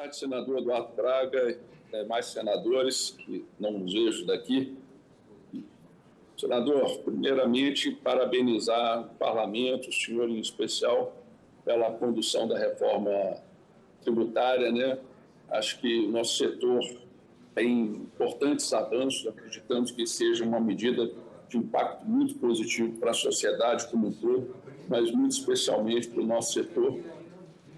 tarde, senador Eduardo Braga, mais senadores que não nos vejo daqui. Senador, primeiramente, parabenizar o parlamento, o senhor em especial, pela condução da reforma tributária, né? Acho que o nosso setor tem importantes avanços, acreditamos que seja uma medida de impacto muito positivo para a sociedade como um todo, mas muito especialmente para o nosso setor,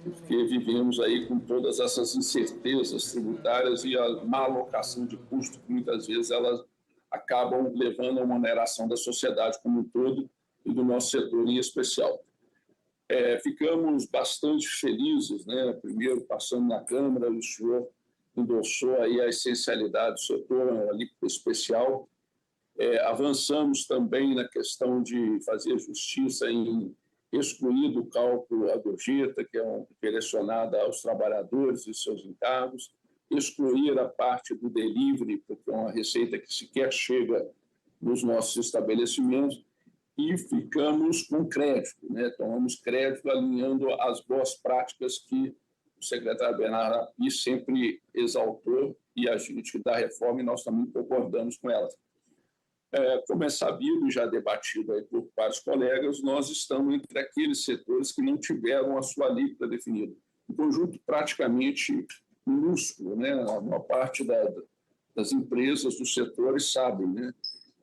porque vivemos aí com todas essas incertezas tributárias e a má alocação de custo, que muitas vezes elas acabam levando a uma oneração da sociedade como um todo e do nosso setor em especial. Ficamos bastante felizes, né? Primeiro, passando na Câmara, o senhor endossou aí a essencialidade do setor, uma alíquota especial. Avançamos também na questão de fazer justiça em excluir do cálculo a gorjeta, que é direcionada aos trabalhadores e seus encargos, excluir a parte do delivery, porque é uma receita que sequer chega nos nossos estabelecimentos, e ficamos com crédito, né? Tomamos crédito alinhando as boas práticas que o secretário Bernardo Api sempre exaltou, e a gente da reforma, e nós também concordamos com elas. Como é sabido e já debatido aí por vários colegas, nós estamos entre aqueles setores que não tiveram a sua alíquota definida. Um conjunto praticamente minúsculo, né? A maior parte das empresas dos setores sabem, né?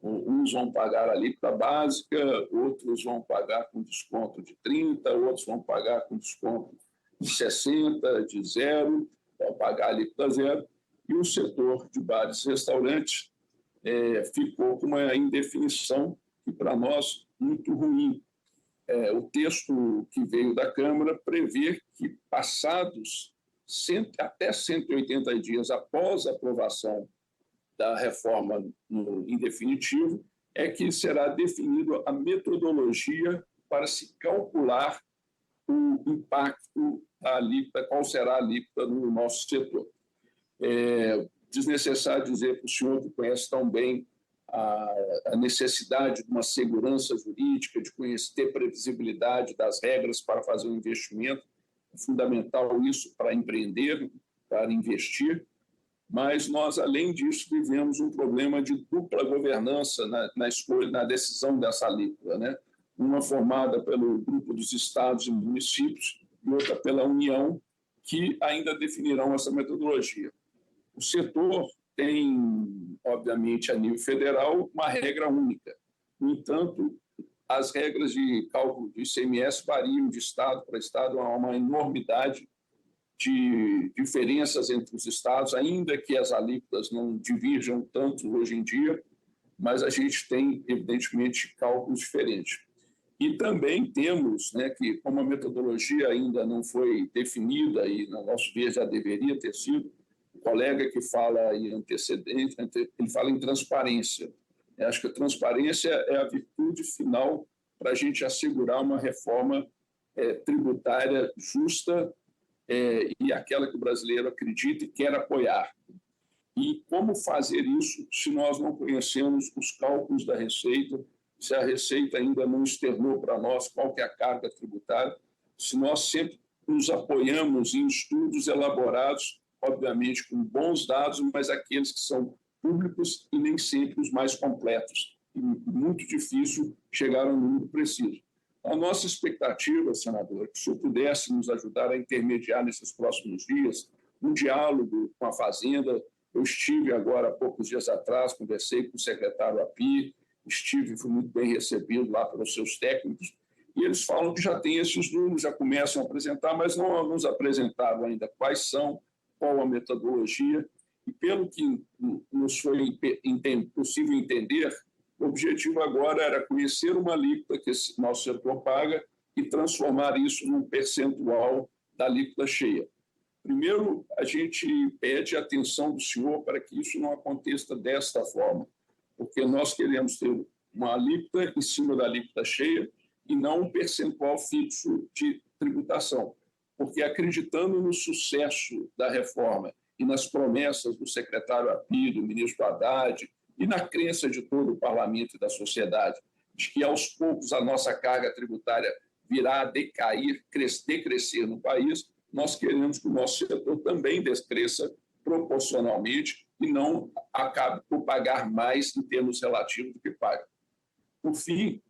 Uns vão pagar a alíquota básica, outros vão pagar com desconto de 30%, outros vão pagar com desconto de 60%, de 0%, vão pagar a alíquota 0%, e o setor de bares e restaurantes ficou com uma indefinição que, para nós, muito ruim. O texto que veio da Câmara prevê que, passados até 180 dias após a aprovação da reforma em definitivo, é que será definida a metodologia para se calcular o impacto da alíquota, qual será a alíquota no nosso setor. Desnecessário dizer para o senhor, que conhece tão bem a necessidade de uma segurança jurídica, de ter previsibilidade das regras para fazer um investimento. É fundamental isso para empreender, para investir, mas nós, além disso, vivemos um problema de dupla governança na escolha, na decisão dessa alíquota, né? Uma formada pelo grupo dos estados e municípios e outra pela União, que ainda definirão essa metodologia. O setor tem, obviamente, a nível federal, uma regra única. No entanto, as regras de cálculo do ICMS variam de estado para estado, há uma enormidade de diferenças entre os estados, ainda que as alíquotas não divirjam tanto hoje em dia, mas a gente tem, evidentemente, cálculos diferentes. E também temos, né, que, como a metodologia ainda não foi definida, e, no nosso ver, já deveria ter sido, o colega que fala em antecedente, ele fala em transparência. Eu acho que a transparência é a virtude final para a gente assegurar uma reforma tributária justa, e aquela que o brasileiro acredita e quer apoiar. E como fazer isso se nós não conhecemos os cálculos da Receita, se a Receita ainda não externou para nós qual que é a carga tributária, se nós sempre nos apoiamos em estudos elaborados, obviamente com bons dados, mas aqueles que são públicos e nem sempre os mais completos. E muito difícil chegar a um número preciso. A nossa expectativa, senador, é que o senhor pudesse nos ajudar a intermediar nesses próximos dias um diálogo com a Fazenda. Eu estive agora, há poucos dias atrás, conversei com o secretário Api, fui muito bem recebido lá pelos seus técnicos, e eles falam que já tem esses números, já começam a apresentar, mas não nos apresentaram ainda quais são, qual a metodologia, e pelo que nos foi possível entender, o objetivo agora era conhecer uma alíquota que esse nosso setor paga e transformar isso num percentual da alíquota cheia. Primeiro, a gente pede a atenção do senhor para que isso não aconteça desta forma, porque nós queremos ter uma alíquota em cima da alíquota cheia e não um percentual fixo de tributação, porque acreditando no sucesso da reforma e nas promessas do secretário Api, do ministro Haddad, e na crença de todo o parlamento e da sociedade, de que aos poucos a nossa carga tributária virá a decair, decrescer no país, nós queremos que o nosso setor também cresça proporcionalmente e não acabe por pagar mais em termos relativos do que paga. Por fim,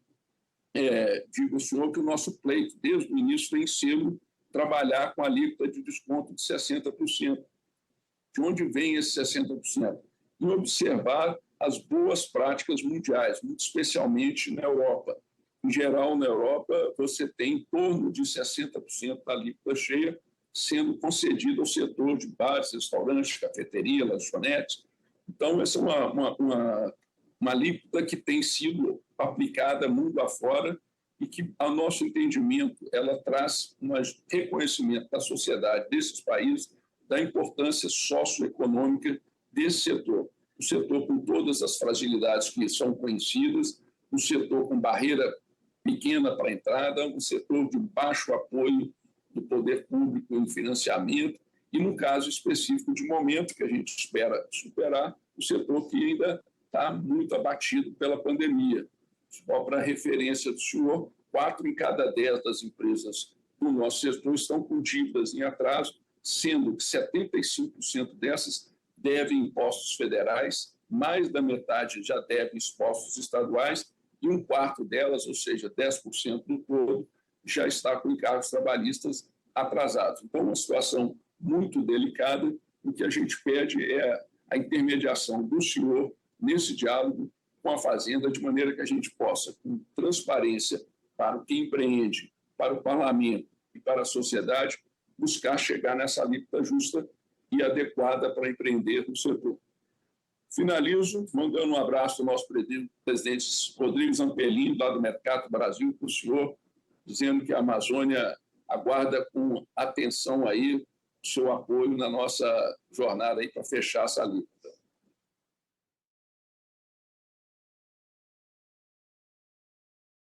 digo ao senhor que o nosso pleito, desde o início, tem sido trabalhar com a alíquota de desconto de 60%. De onde vem esse 60%? E observar as boas práticas mundiais, muito especialmente na Europa. Em geral, na Europa, você tem em torno de 60% da alíquota cheia sendo concedida ao setor de bares, restaurantes, cafeteria, lanchonetes. Então, essa é uma alíquota que tem sido aplicada mundo afora e que, ao nosso entendimento, ela traz um reconhecimento da sociedade desses países da importância socioeconômica desse setor. O setor com todas as fragilidades que são conhecidas, um setor com barreira pequena para a entrada, um setor de baixo apoio do poder público em financiamento e, no caso específico de momento que a gente espera superar, o setor que ainda está muito abatido pela pandemia. Só para referência do senhor, 4 em cada 10 das empresas do nosso setor estão com dívidas em atraso, sendo que 75% dessas devem impostos federais, mais da metade já deve impostos estaduais e um quarto delas, ou seja, 10% do todo, já está com encargos trabalhistas atrasados. Então, uma situação muito delicada. O que a gente pede é a intermediação do senhor nesse diálogo com a Fazenda, de maneira que a gente possa, com transparência para o que empreende, para o parlamento e para a sociedade, buscar chegar nessa alíquota justa e adequada para empreender no setor. Finalizo mandando um abraço ao nosso presidente Rodrigo Zampellin, lá do Mercado Brasil, para o senhor, dizendo que a Amazônia aguarda com atenção aí o seu apoio na nossa jornada aí para fechar essa alíquota.